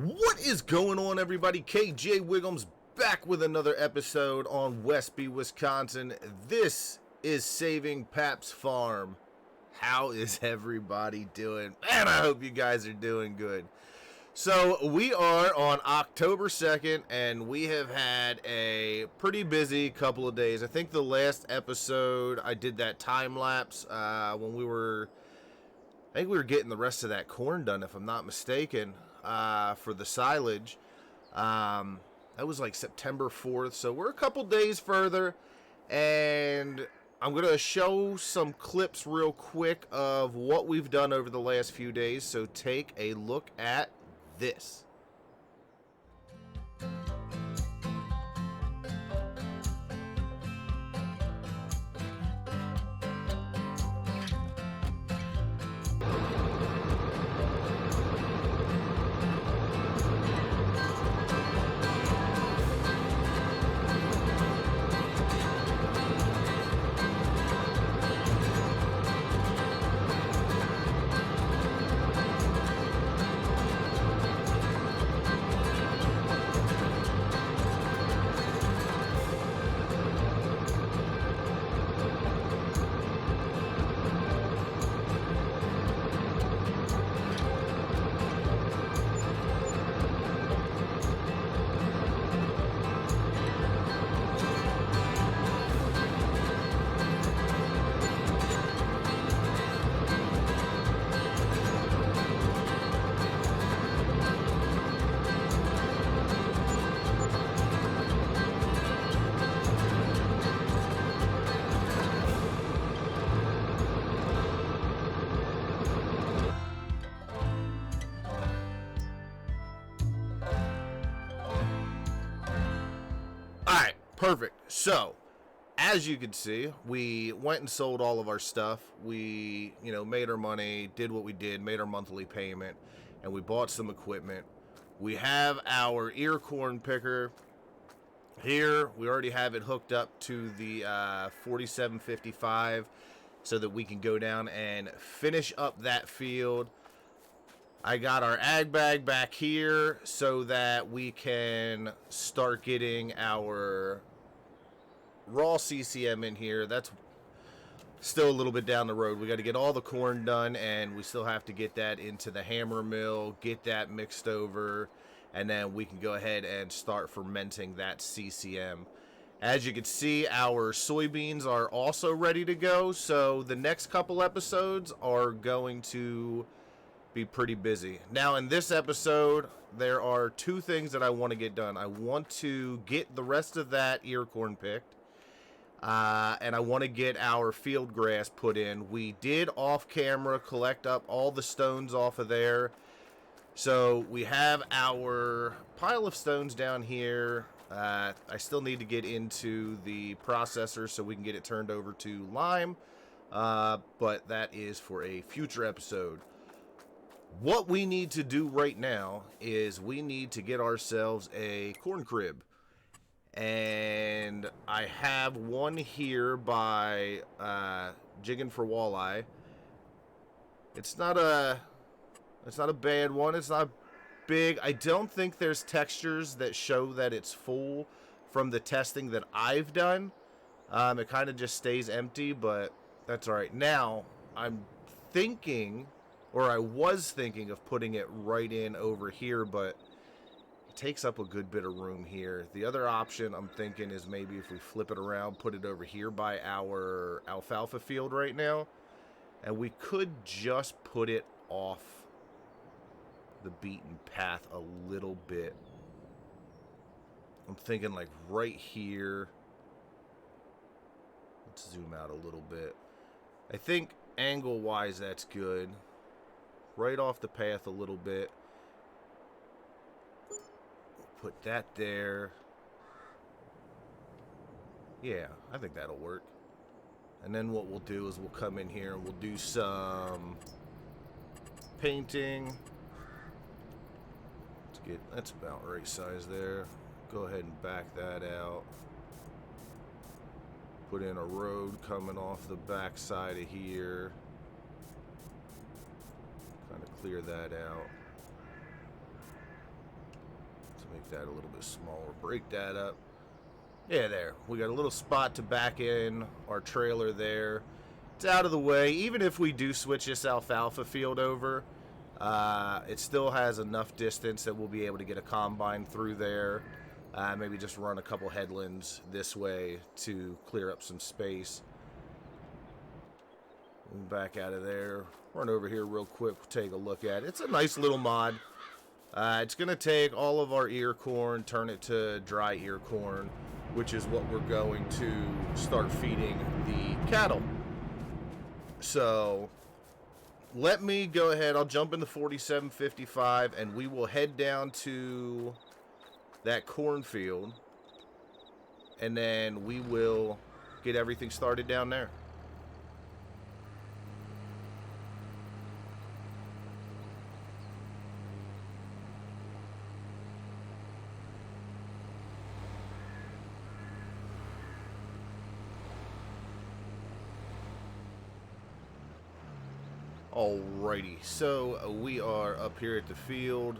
What is going on, everybody? KJ Wiggums back with another episode on Westby, Wisconsin. This is Saving Paps Farm. How is everybody doing? Man, I hope you guys are doing good. So we are on October 2nd, and we have had a pretty busy couple of days. I think the last episode I did that time lapse when I think we were getting the rest of that corn done, if I'm not mistaken, for the silage. That was like September 4th, so we're a couple days further, and I'm going to show some clips real quick of what we've done over the last few days, so take a look at this. Alright, perfect. So, as you can see, we went and sold all of our stuff. We, made our money, did what we did, made our monthly payment, and we bought some equipment. We have our ear corn picker here. We already have it hooked up to the 4755 so that we can go down and finish up that field. I got our ag bag back here so that we can start getting our raw CCM in here. That's still a little bit down the road. We got to get all the corn done, and we still have to get that into the hammer mill, get that mixed over, and then we can go ahead and start fermenting that CCM. As you can see, our soybeans are also ready to go, so the next couple episodes are going to be pretty busy. Now, in this episode, there are two things that I want to get done. I want to get the rest of that ear corn picked, and I want to get our field grass put in. We did off camera collect up all the stones off of there, so we have our pile of stones down here. I still need to get into the processor so we can get it turned over to lime, but that is for a future episode. What we need to do right now is we need to get ourselves a corn crib. And I have one here by Jigging for Walleye. It's not a bad one. It's not big. I don't think there's textures that show that it's full from the testing that I've done. It kind of just stays empty, but that's all right. Now, I'm thinking, or I was thinking of putting it right in over here, but it takes up a good bit of room here. The other option I'm thinking is maybe if we flip it around, put it over here by our alfalfa field right now, and we could just put it off the beaten path a little bit. I'm thinking like right here. Let's zoom out a little bit. I think angle-wise that's good. Right off the path a little bit. Put that there. Yeah, I think that'll work. And then what we'll do is we'll come in here and we'll do some painting. That's about right size there. Go ahead and back that out. Put in a road coming off the back side of here. Kind of clear that out. make that a little bit smaller. Break that up. Yeah, there. We got a little spot to back in our trailer there. It's out of the way. Even if we do switch this alfalfa field over, it still has enough distance that we'll be able to get a combine through there. Maybe just run a couple headlands this way to clear up some space. Back out of there. Run over here real quick. Take a look at it. It's a nice little mod. It's going to take all of our ear corn, turn it to dry ear corn, which is what we're going to start feeding the cattle. So let me go ahead. I'll jump in the 4755 and we will head down to that cornfield, and then we will get everything started down there. Alrighty, so we are up here at the field,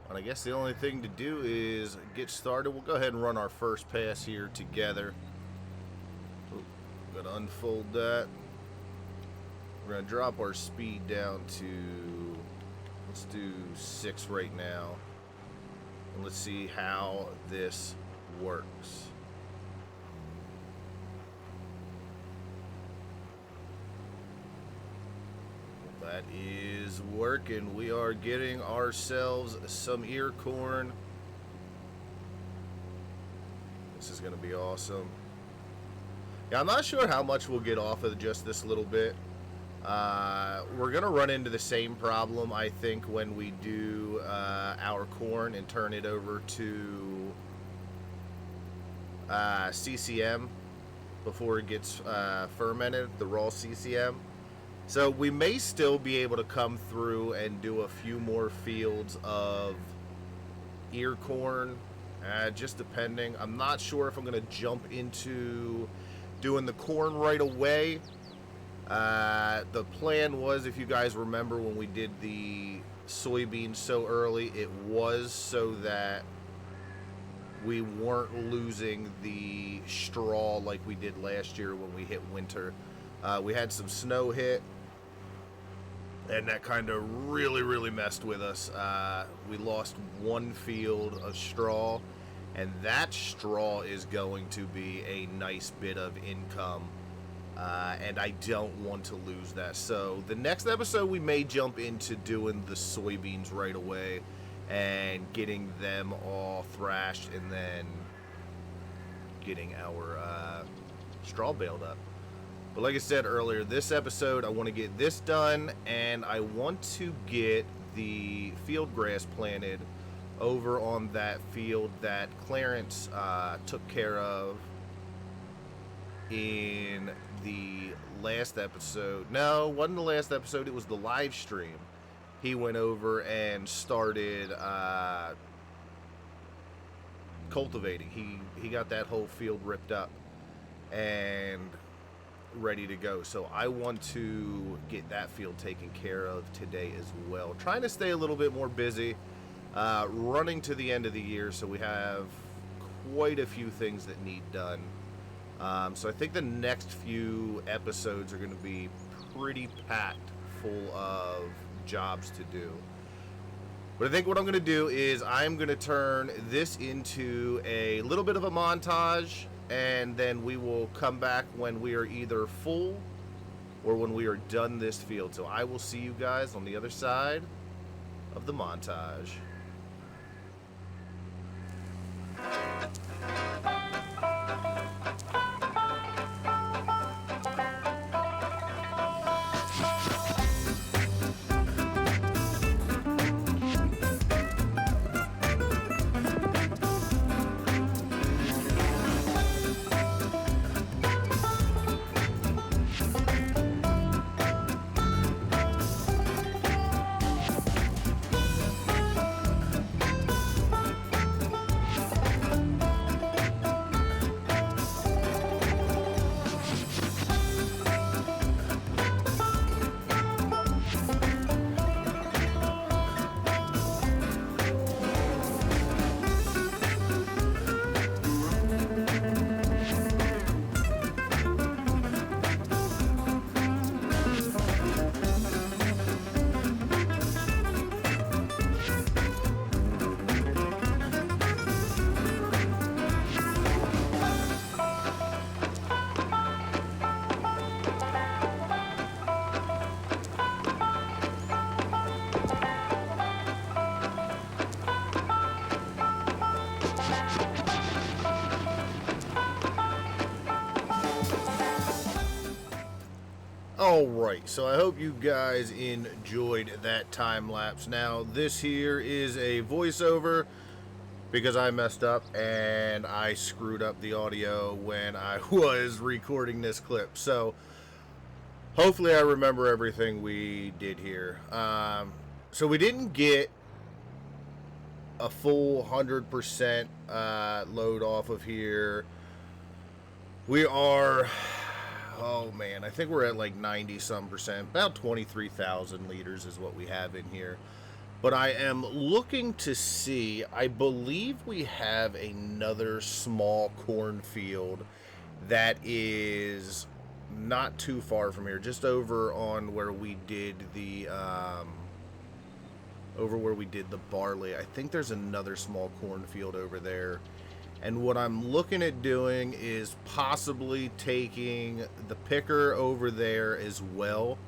and I guess the only thing to do is get started. We'll go ahead and run our first pass here together. Gotta unfold that. We're gonna drop our speed down to, let's do 6 right now, and let's see how this works. That is working. We are getting ourselves some ear corn. This is going to be awesome. Yeah, I'm not sure how much we'll get off of just this little bit. We're going to run into the same problem, I think, when we do our corn and turn it over to CCM before it gets fermented, the raw CCM. So we may still be able to come through and do a few more fields of ear corn, just depending. I'm not sure if I'm going to jump into doing the corn right away. The plan was, if you guys remember when we did the soybeans so early, it was so that we weren't losing the straw like we did last year when we hit winter. We had some snow hit, and that kind of really messed with us. We lost one field of straw, and that straw is going to be a nice bit of income, and I don't want to lose that. So the next episode we may jump into doing the soybeans right away and getting them all thrashed, and then getting our straw baled up. But like I said earlier, this episode, I want to get this done, and I want to get the field grass planted over on that field that Clarence took care of in the last episode. No, it wasn't the last episode, it was the live stream. He went over and started cultivating. He got that whole field ripped up and ready to go. So I want to get that field taken care of today as well. Trying to stay a little bit more busy, running to the end of the year, so we have quite a few things that need done. So I think the next few episodes are going to be pretty packed full of jobs to do. But I think what I'm going to do is I'm going to turn this into a little bit of a montage, and then we will come back when we are either full or when we are done this field. So I will see you guys on the other side of the montage. Alright, so I hope you guys enjoyed that time lapse. Now, this here is a voiceover because I messed up and I screwed up the audio when I was recording this clip. So, hopefully I remember everything we did here. So we didn't get a full 100% load off of here. We are... Oh man, I think we're at like 90 some percent. About 23,000 liters is what we have in here. But I am looking to see, I believe we have another small cornfield that is not too far from here, just over on where we did the barley. I think there's another small cornfield over there. And what I'm looking at doing is possibly taking the picker over there as well.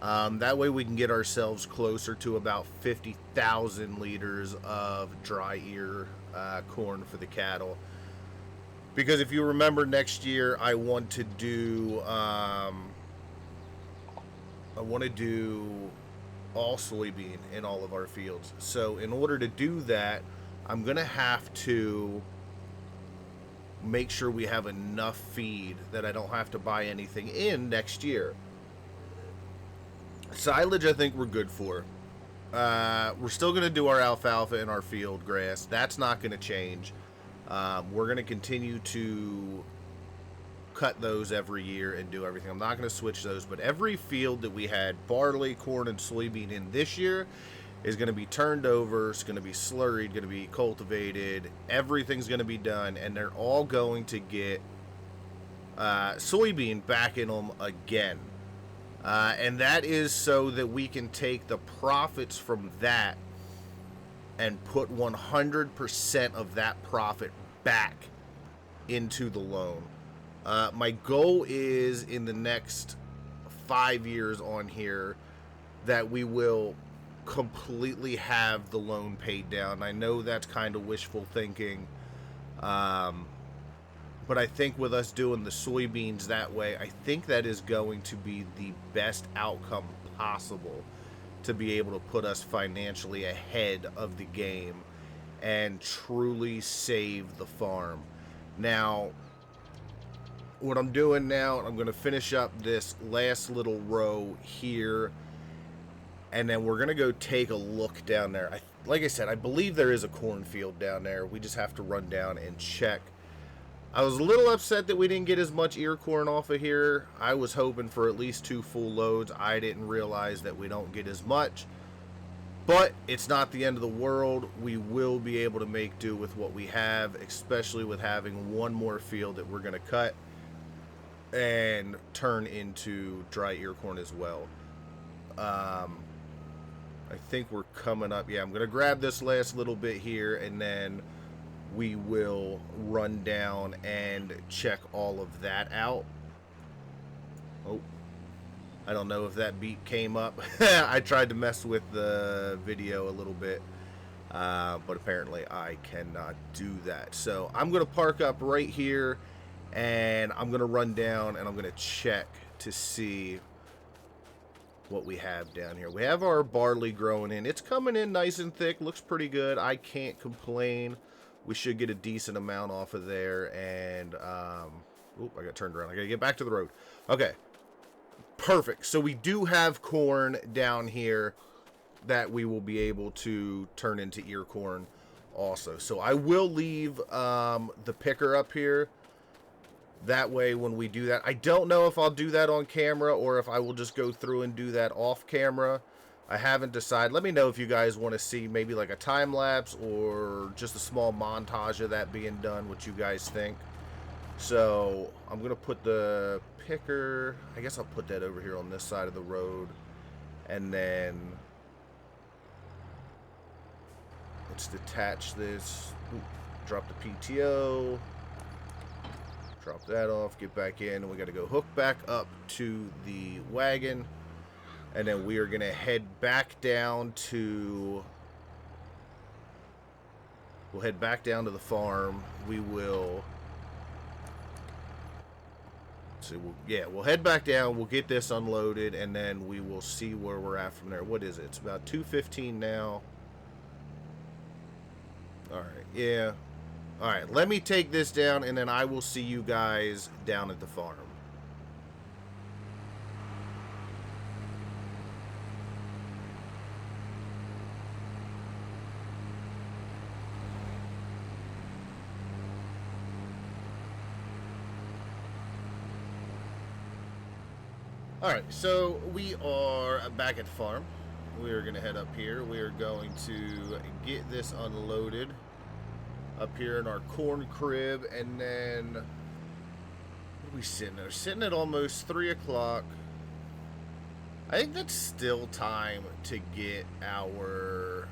That way we can get ourselves closer to about 50,000 liters of dry ear corn for the cattle. Because if you remember, next year I want to do all soybean in all of our fields. So in order to do that, I'm gonna have to make sure we have enough feed that I don't have to buy anything in next year. Silage I think we're good for. We're still going to do our alfalfa and our field grass. That's not going to change. We're going to continue to cut those every year and do everything. I'm not going to switch those, but every field that we had barley, corn, and soybean in this year is going to be turned over. It's going to be slurried, going to be cultivated. Everything's going to be done, and they're all going to get soybean back in them again. And that is so that we can take the profits from that and put 100% of that profit back into the loan. My goal is in the next 5 years on here that we will completely have the loan paid down. I know that's kind of wishful thinking, but I think with us doing the soybeans that way, I think that is going to be the best outcome possible to be able to put us financially ahead of the game and truly save the farm. Now, what I'm doing now, I'm going to finish up this last little row here, and then we're going to go take a look down there. Like I said, I believe there is a cornfield down there. We just have to run down and check. I was a little upset that we didn't get as much ear corn off of here. I was hoping for at least 2 full loads. I didn't realize that we don't get as much. But it's not the end of the world. We will be able to make do with what we have, especially with having one more field that we're going to cut and turn into dry ear corn as well. I think we're coming up. Yeah, I'm going to grab this last little bit here, and then we will run down and check all of that out. Oh, I don't know if that beep came up. I tried to mess with the video a little bit, but apparently I cannot do that. So I'm going to park up right here, and I'm going to run down, and I'm going to check to see what we have down here. We have our barley growing in. It's coming in nice and thick. Looks pretty good. I can't complain. We should get a decent amount off of there. And, oop, I got turned around. I got to get back to the road. Okay. Perfect. So we do have corn down here that we will be able to turn into ear corn also. So I will leave the picker up here. That way when we do that, I don't know if I'll do that on camera or if I will just go through and do that off camera. I haven't decided. Let me know if you guys want to see maybe like a time lapse or just a small montage of that being done, what you guys think. So I'm going to put the picker, I guess I'll put that over here on this side of the road. And then let's detach this. Ooh, drop the PTO. Drop that off, get back in, and we got to go hook back up to the wagon, and then we are going to head back down to, we'll head back down to the farm. We will So we'll head back down. We'll get this unloaded, and then we will see where we're at from there. What is it? It's about 2:15 now. All right, yeah. All right, let me take this down, and then I will see you guys down at the farm. Alright, so we are back at the farm. We are going to head up here. We are going to get this unloaded up here in our corn crib. And then, what are we sitting at? We're sitting at almost 3 o'clock. I think that's still time to get our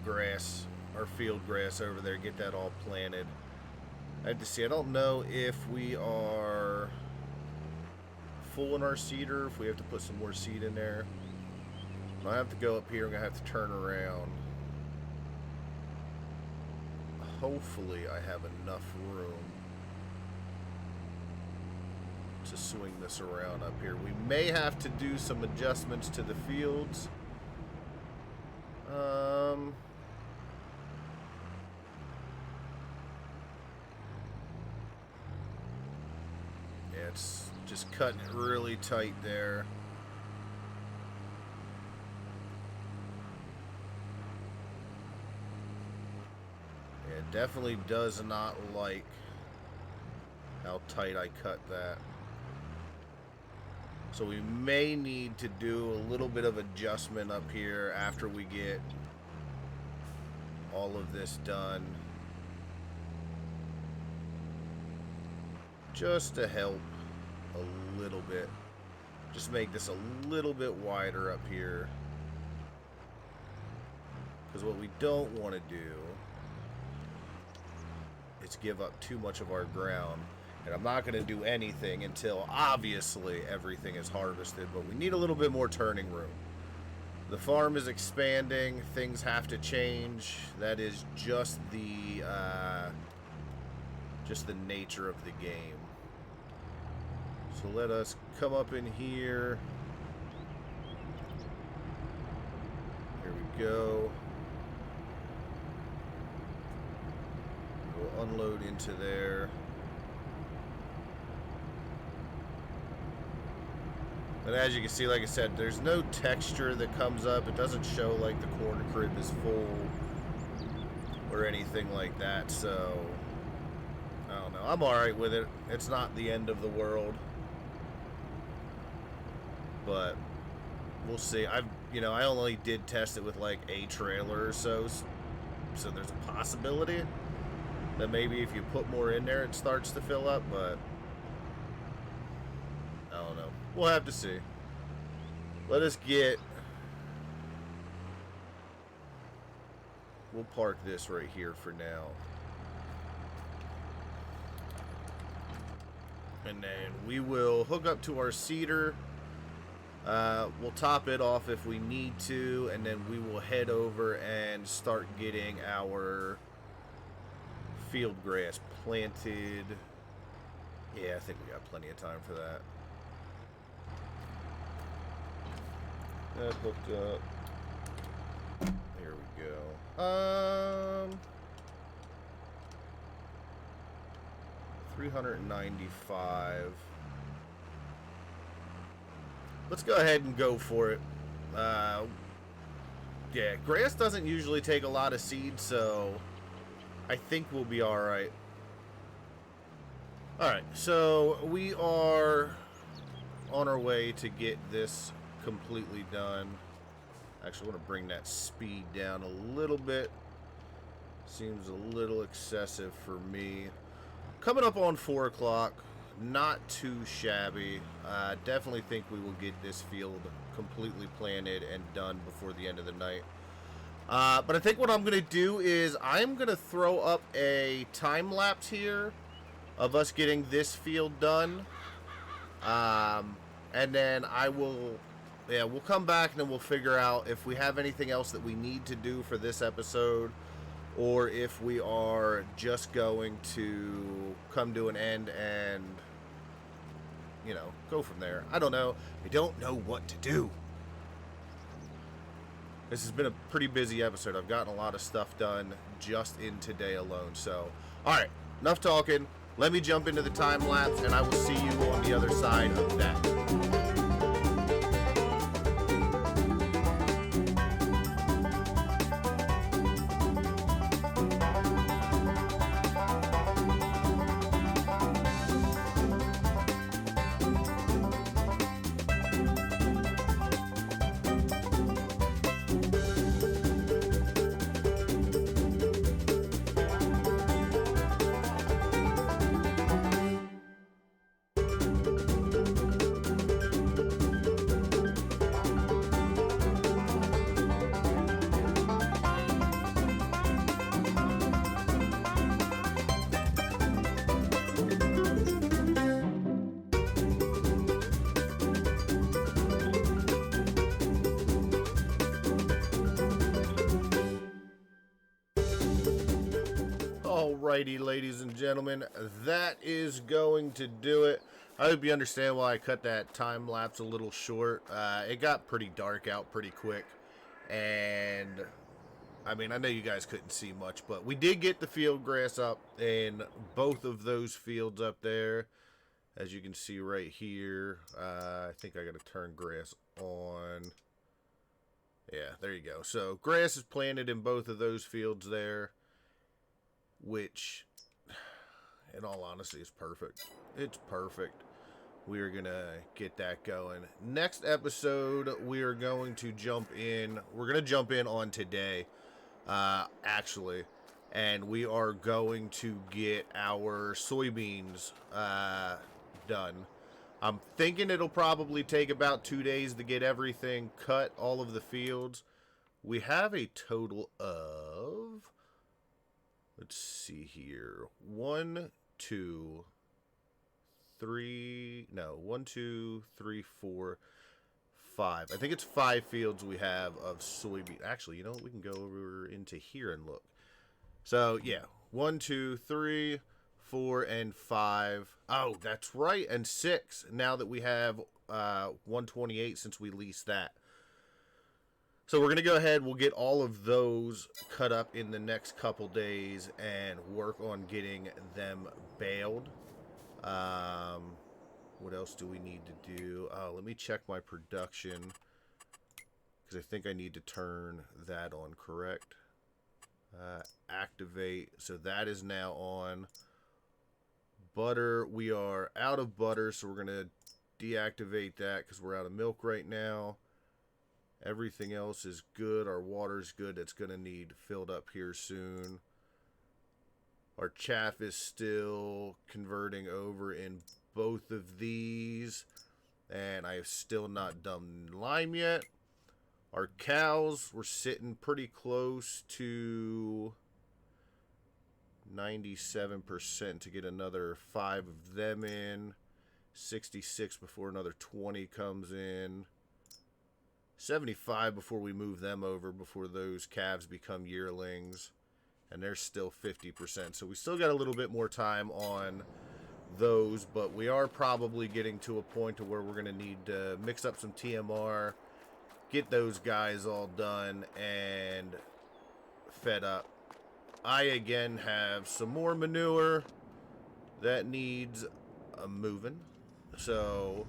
grass, our field grass over there, get that all planted. I have to see. I don't know if we are full in our seeder, if we have to put some more seed in there. I have to go up here. I'm gonna have to turn around. Hopefully I have enough room to swing this around up here. We may have to do some adjustments to the fields. Yeah, it's just cutting it really tight there. Yeah, it definitely does not like how tight I cut that. So we may need to do a little bit of adjustment up here after we get all of this done. Just to help a little bit. Just make this a little bit wider up here. Because what we don't want to do is give up too much of our ground. And I'm not going to do anything until, obviously, everything is harvested. But we need a little bit more turning room. The farm is expanding. Things have to change. That is just the nature of the game. So let us come up in here. Here we go. We'll unload into there. And as you can see, like I said, there's no texture that comes up. It doesn't show like the corn crib is full or anything like that. So, I don't know. I'm alright with it. It's not the end of the world. But we'll see. I only did test it with like a trailer or so. So there's a possibility that maybe if you put more in there, it starts to fill up. But I don't know. We'll have to see. Let us get... We'll park this right here for now. And then we will hook up to our seeder. We'll top it off if we need to. And then we will head over and start getting our field grass planted. Yeah, I think we got plenty of time for that. That hooked up. There we go. 395. Let's go ahead and go for it. Yeah, grass doesn't usually take a lot of seed, so I think we'll be alright. Alright, so we are on our way to get this completely done. Actually, I want to bring that speed down a little bit. Seems a little excessive for me. Coming up on 4 o'clock. Not too shabby. Definitely think we will get this field completely planted and done before the end of the night. But I think what I'm going to do is I'm going to throw up a time lapse here of us getting this field done. And then I will... Yeah, we'll come back and then we'll figure out if we have anything else that we need to do for this episode, or if we are just going to come to an end and go from there. I don't know. I don't know what to do. This has been a pretty busy episode. I've gotten a lot of stuff done just in today alone. So, all right, enough talking. Let me jump into the time lapse, and I will see you on the other side of that. Alrighty, ladies and gentlemen, that is going to do it. I hope you understand why I cut that time lapse a little short. It got pretty dark out pretty quick, and I mean, I know you guys couldn't see much, but we did get the field grass up in both of those fields up there, as you can see right here. I think I got to turn grass on. Yeah, there you go. So grass is planted in both of those fields there, which, in all honesty, is perfect. It's perfect. We are going to get that going. Next episode, we are going to jump in. We're going to jump in on today, actually. And we are going to get our soybeans done. I'm thinking it'll probably take about 2 days to get everything cut, all of the fields. We have a total of... Let's see here. 1, 2, 3. No, 1, 2, 3, 4, 5. I think it's 5 fields we have of soybean. Actually, you know what? We can go over into here and look. So, yeah. 1, 2, 3, 4, and 5. Oh, that's right. And 6. Now that we have 128 since we leased that. So we're going to go ahead, we'll get all of those cut up in the next couple days and work on getting them baled. What else do we need to do? Let me check my production, because I think I need to turn that on, correct? Activate, so that is now on. Butter, we are out of butter, so we're going to deactivate that because we're out of milk right now. Everything else is good. Our water's good. It's going to need filled up here soon. Our chaff is still converting over in both of these. And I have still not done lime yet. Our cows, we're sitting pretty close to 97% to get another 5 of them in. 66 before another 20 comes in. 75 before we move them over, before those calves become yearlings, and they're still 50%. So we still got a little bit more time on those, but we are probably getting to a point to where we're going to need to mix up some TMR, get those guys all done and fed up. I again have some more manure that needs moving, so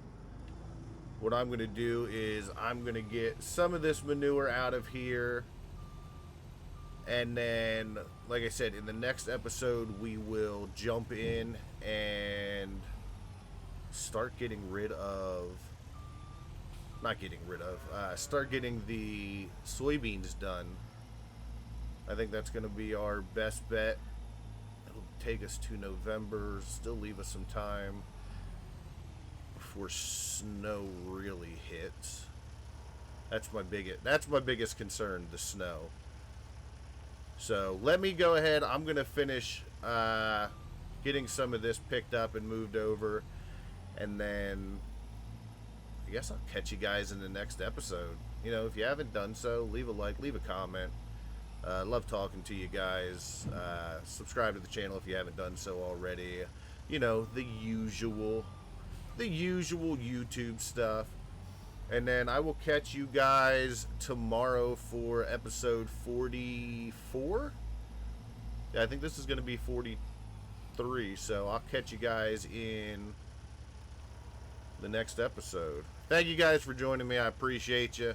what I'm going to do is I'm going to get some of this manure out of here. And then, like I said, in the next episode, we will jump in and start getting rid of... Not getting rid of. Start getting the soybeans done. I think that's going to be our best bet. It'll take us to November. Still leave us some time before snow really hits. That's my biggest concern, the snow. So let me go ahead. I'm gonna finish getting some of this picked up and moved over, and then I guess I'll catch you guys in the next episode. You know, if you haven't done so, leave a like, leave a comment. Love talking to you guys. Subscribe to the channel if you haven't done so already. You know, the usual. the usual YouTube stuff. And then I will catch you guys tomorrow for episode 44. Yeah, I think this is going to be 43. So I'll catch you guys in the next episode. Thank you guys for joining me. I appreciate you.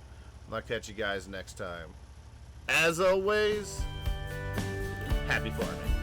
I'll catch you guys next time. As always, happy farming.